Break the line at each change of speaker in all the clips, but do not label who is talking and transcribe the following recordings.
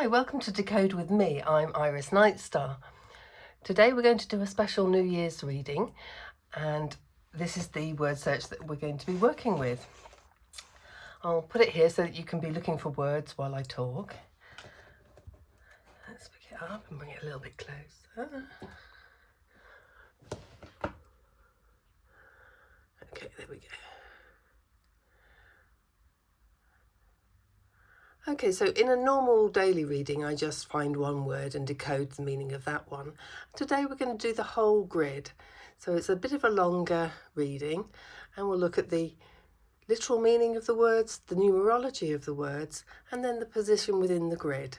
Hi, welcome to Decode with me. I'm Iris Nightstar. Today we're going to do a special New Year's reading, and this is the word search that we're going to be working with. I'll put it here so that you can be looking for words while I talk. Let's pick it up and bring it a little bit closer. Okay, there we go. Okay, so in a normal daily reading, I just find one word and decode the meaning of that one. Today we're going to do the whole grid. So it's a bit of a longer reading, and we'll look at the literal meaning of the words, the numerology of the words, and then the position within the grid.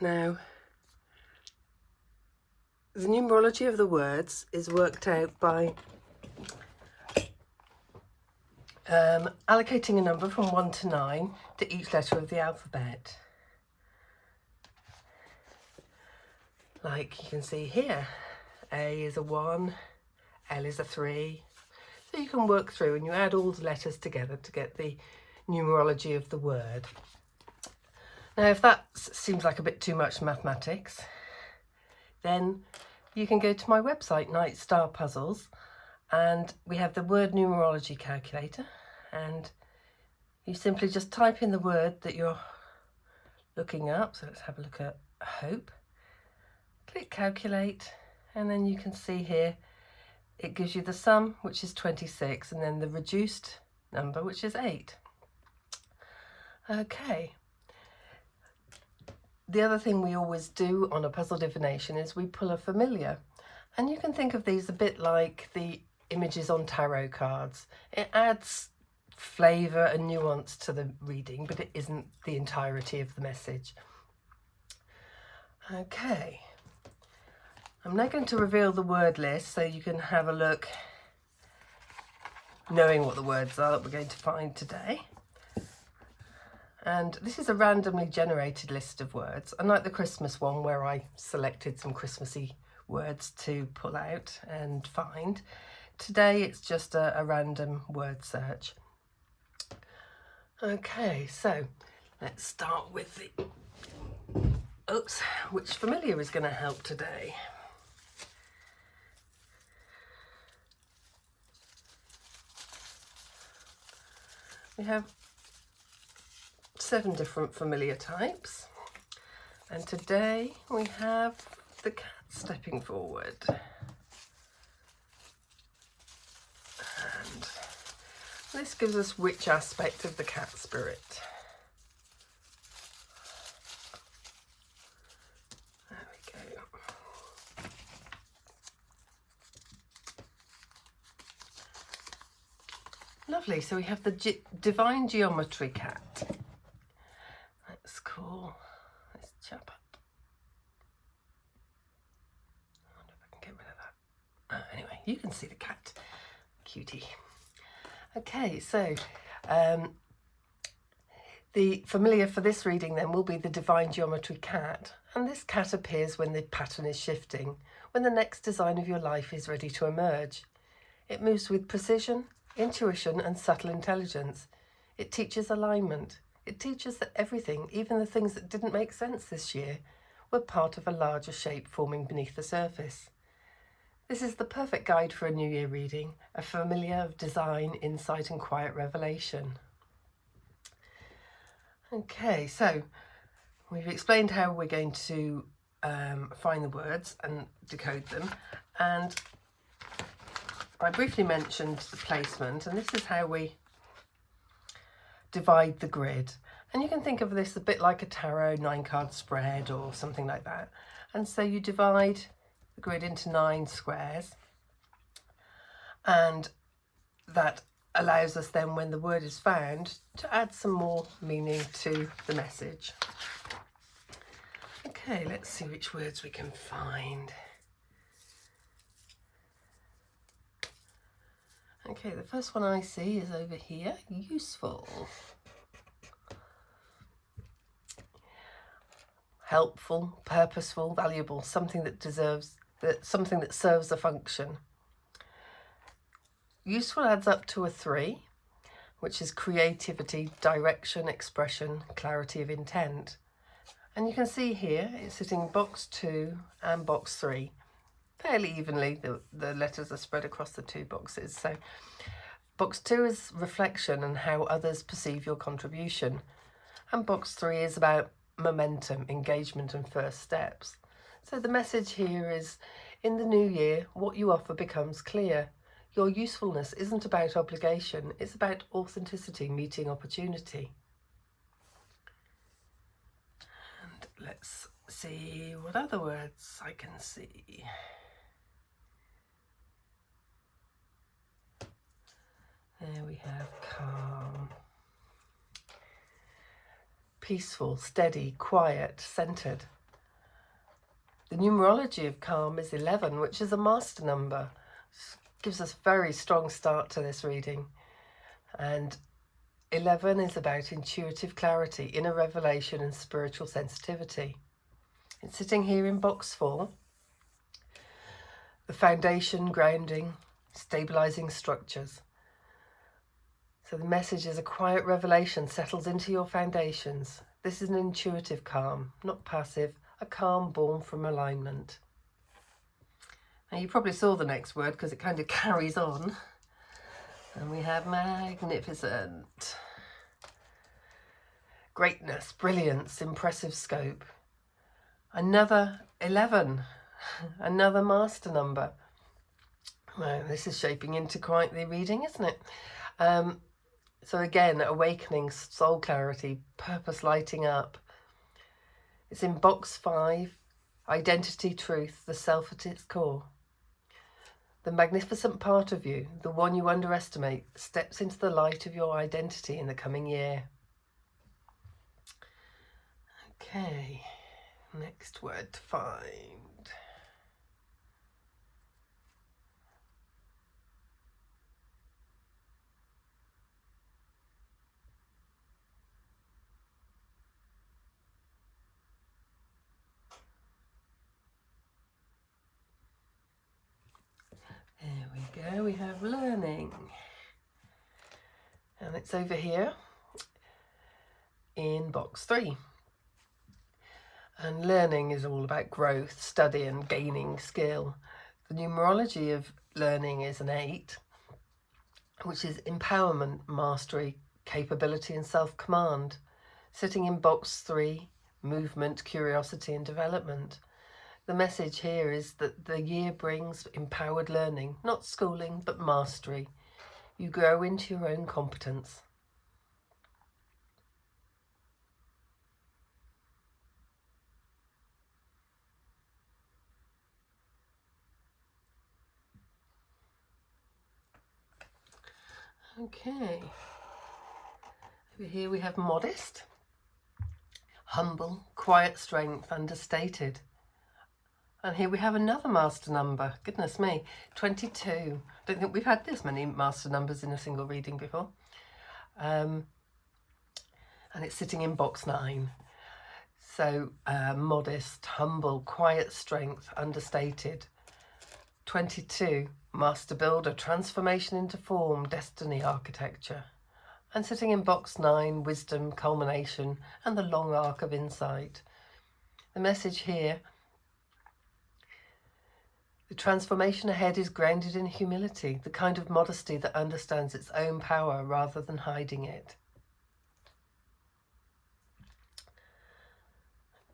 Now, the numerology of the words is worked out by allocating a number from 1 to 9 to each letter of the alphabet. Like you can see here, A is a 1, L is a 3. So you can work through and you add all the letters together to get the numerology of the word. Now, if that seems like a bit too much mathematics, then you can go to my website, Nightstar Puzzles, and we have the word numerology calculator, and you simply just type in the word that you're looking up. So let's have a look at hope. Click calculate, and then you can see here it gives you the sum, which is 26, and then the reduced number, which is 8. Okay. The other thing we always do on a puzzle divination is we pull a familiar, and you can think of these a bit like the images on tarot cards. It adds flavour and nuance to the reading, but it isn't the entirety of the message. Okay, I'm now going to reveal the word list so you can have a look, knowing what the words are that we're going to find today. And this is a randomly generated list of words, unlike the Christmas one where I selected some Christmassy words to pull out and find. Today it's just a random word search. Okay, so let's start with the, which familiar is going to help today? We have 7 different familiar types, and today we have the cat stepping forward. And this gives us which aspect of the cat spirit. There we go. Lovely, so we have the divine geometry cat. Let's call this chap up. I wonder if I can get rid of that. Anyway, you can see the cat. Cutie. Okay, so the familiar for this reading then will be the divine geometry cat, and this cat appears when the pattern is shifting, when the next design of your life is ready to emerge. It moves with precision, intuition and subtle intelligence. It teaches alignment. It teaches that everything, even the things that didn't make sense this year, were part of a larger shape forming beneath the surface. This is the perfect guide for a New Year reading, a familiar of design, insight and quiet revelation. Okay, so we've explained how we're going to find the words and decode them, and I briefly mentioned the placement, and this is how we divide the grid. And you can think of this a bit like a tarot 9-card spread or something like that. And so you divide the grid into 9 squares, and that allows us then, when the word is found, to add some more meaning to the message. Okay, let's see which words we can find. Okay, the first one I see is over here, useful. Helpful, purposeful, valuable, something that serves a function. Useful adds up to a 3, which is creativity, direction, expression, clarity of intent. And you can see here it's sitting in box 2 and box 3. Fairly evenly, the letters are spread across the 2 boxes. So box 2 is reflection and how others perceive your contribution. And box 3 is about momentum, engagement and first steps. So the message here is, in the new year, what you offer becomes clear. Your usefulness isn't about obligation, it's about authenticity meeting opportunity. And let's see what other words I can see. There we have calm. Peaceful, steady, quiet, centered. The numerology of calm is 11, which is a master number. Gives us a very strong start to this reading. And 11 is about intuitive clarity, inner revelation and spiritual sensitivity. It's sitting here in box 4. The foundation, grounding, stabilizing structures. So the message is a quiet revelation settles into your foundations. This is an intuitive calm, not passive, a calm born from alignment. Now you probably saw the next word because it kind of carries on. And we have magnificent. Greatness, brilliance, impressive scope. Another 11, another master number. Well, this is shaping into quite the reading, isn't it? So again, awakening, soul clarity, purpose lighting up. It's in box 5, identity, truth, the self at its core. The magnificent part of you, the one you underestimate, steps into the light of your identity in the coming year. Okay, next word to find. There we go, we have learning. And it's over here in box 3. And learning is all about growth, study and gaining skill. The numerology of learning is an 8, which is empowerment, mastery, capability and self-command. Sitting in box 3, movement, curiosity and development. The message here is that the year brings empowered learning, not schooling, but mastery. You grow into your own competence. Okay. Over here we have modest, humble, quiet strength, understated. And here we have another master number. Goodness me, 22. Don't think we've had this many master numbers in a single reading before. And it's sitting in box 9. So modest, humble, quiet strength, understated. 22, master builder, transformation into form, destiny architecture. And sitting in box 9, wisdom, culmination, and the long arc of insight. The message here, the transformation ahead is grounded in humility, the kind of modesty that understands its own power rather than hiding it.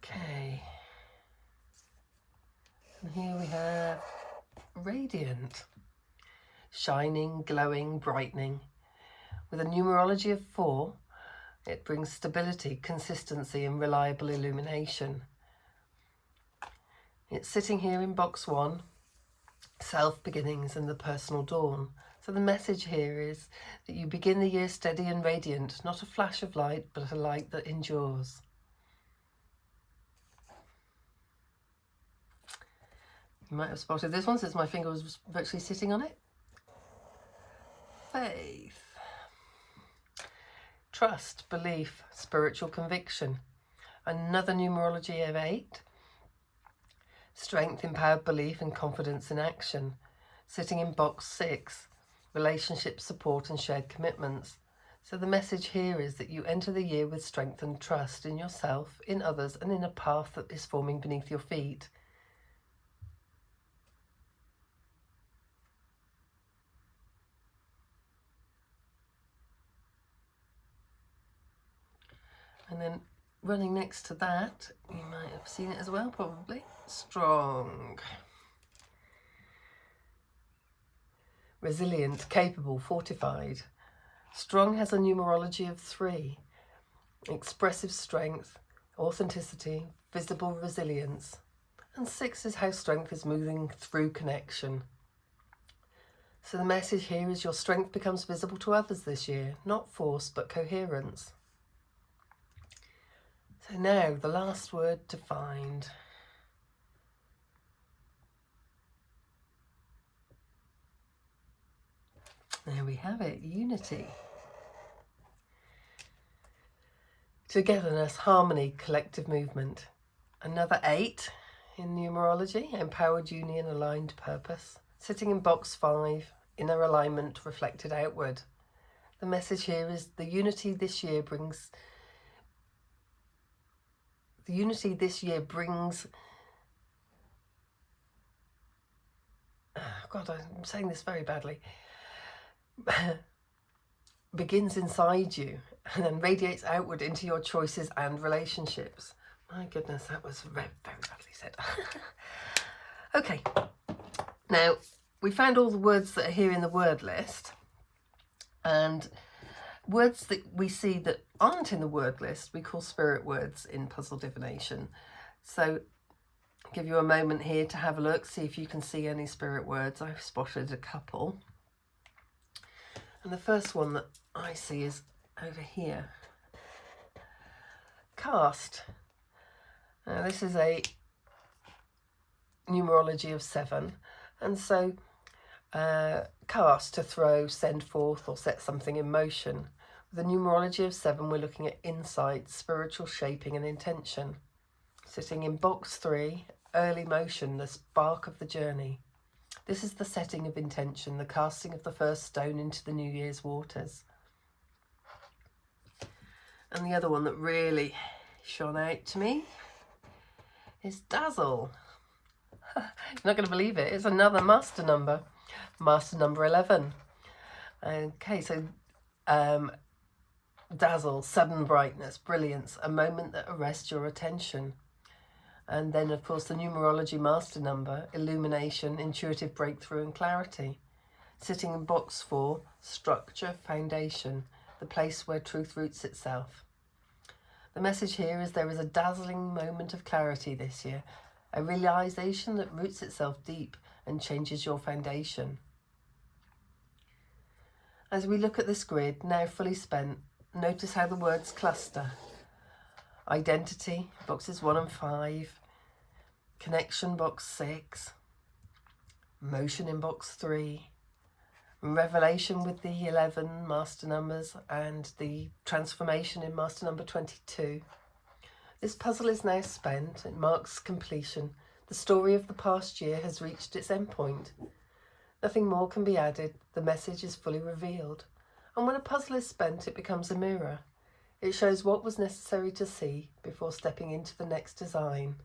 Okay. And here we have radiant, shining, glowing, brightening. With a numerology of 4, it brings stability, consistency and reliable illumination. It's sitting here in box 1, self-beginnings and the personal dawn. So the message here is that you begin the year steady and radiant, not a flash of light, but a light that endures. You might have spotted this one since my finger was virtually sitting on it. Faith. Trust, belief, spiritual conviction. Another numerology of 8. Strength, empowered belief and confidence in action. Sitting in box 6, relationships, support and shared commitments. So the message here is that you enter the year with strength and trust in yourself, in others, and in a path that is forming beneath your feet. And then running next to that, you might have seen it as well, probably. Strong. Resilient, capable, fortified. Strong has a numerology of 3. Expressive strength, authenticity, visible resilience. And 6 is how strength is moving through connection. So the message here is your strength becomes visible to others this year, not force but coherence. So now the last word to find. There we have it, unity. Togetherness, harmony, collective movement. Another 8 in numerology, empowered union, aligned purpose. Sitting in box 5, inner alignment reflected outward. The message here is the unity this year brings... Oh God, I'm saying this very badly. Begins inside you and then radiates outward into your choices and relationships. My goodness, that was very, very badly said. Okay, now we found all the words that are here in the word list, and words that we see that aren't in the word list we call spirit words in Puzzle Divination. So I'll give you a moment here to have a look, see if you can see any spirit words. I've spotted a couple. And the first one that I see is over here. Cast. Now this is a numerology of 7. And so cast, to throw, send forth, or set something in motion. With a numerology of 7, we're looking at insight, spiritual shaping and intention. Sitting in box 3, early motion, the spark of the journey. This is the setting of intention, the casting of the first stone into the New Year's waters. And the other one that really shone out to me is Dazzle. You're not going to believe it. It's another master number 11. Okay, so dazzle, sudden brightness, brilliance, a moment that arrests your attention. And then, of course, the numerology master number, illumination, intuitive breakthrough and clarity. Sitting in box 4, structure, foundation, the place where truth roots itself. The message here is there is a dazzling moment of clarity this year, a realization that roots itself deep and changes your foundation. As we look at this grid, now fully spent, notice how the words cluster. Identity, boxes 1 and 5. Connection, box 6. Motion in box 3. Revelation with the 11 master numbers and the transformation in master number 22. This puzzle is now spent. It marks completion. The story of the past year has reached its endpoint. Nothing more can be added. The message is fully revealed. And when a puzzle is spent, it becomes a mirror. It shows what was necessary to see before stepping into the next design.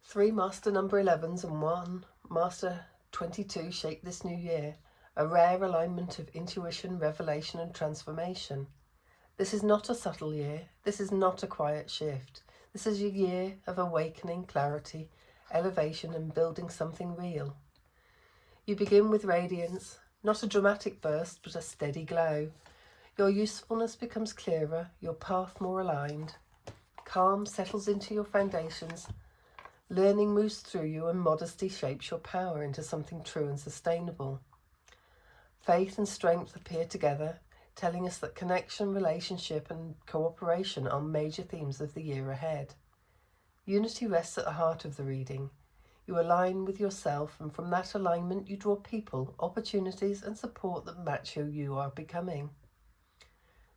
Three master number 11s and 1 master 22 shape this new year. A rare alignment of intuition, revelation and transformation. This is not a subtle year. This is not a quiet shift. This is a year of awakening, clarity, elevation and building something real. You begin with radiance, not a dramatic burst, but a steady glow. Your usefulness becomes clearer, your path more aligned. Calm settles into your foundations. Learning moves through you and modesty shapes your power into something true and sustainable. Faith and strength appear together, telling us that connection, relationship and cooperation are major themes of the year ahead. Unity rests at the heart of the reading. You align with yourself, and from that alignment you draw people, opportunities and support that match who you are becoming.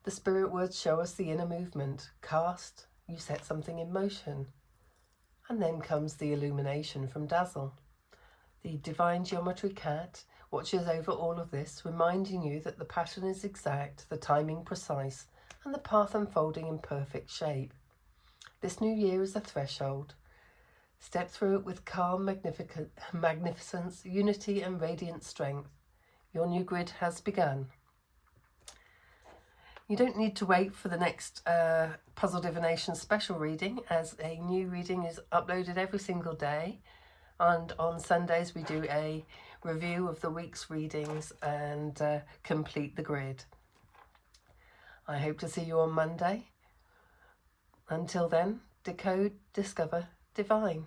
The spirit words show us the inner movement. Cast, you set something in motion. And then comes the illumination from Dazzle. The divine geometry cat, watches over all of this, reminding you that the pattern is exact, the timing precise, and the path unfolding in perfect shape. This new year is a threshold. Step through it with calm magnificence, unity and radiant strength. Your new grid has begun. You don't need to wait for the next Puzzle Divination special reading, as a new reading is uploaded every single day. And on Sundays we do a review of the week's readings and complete the grid. I hope to see you on Monday. Until then, decode, discover, divine.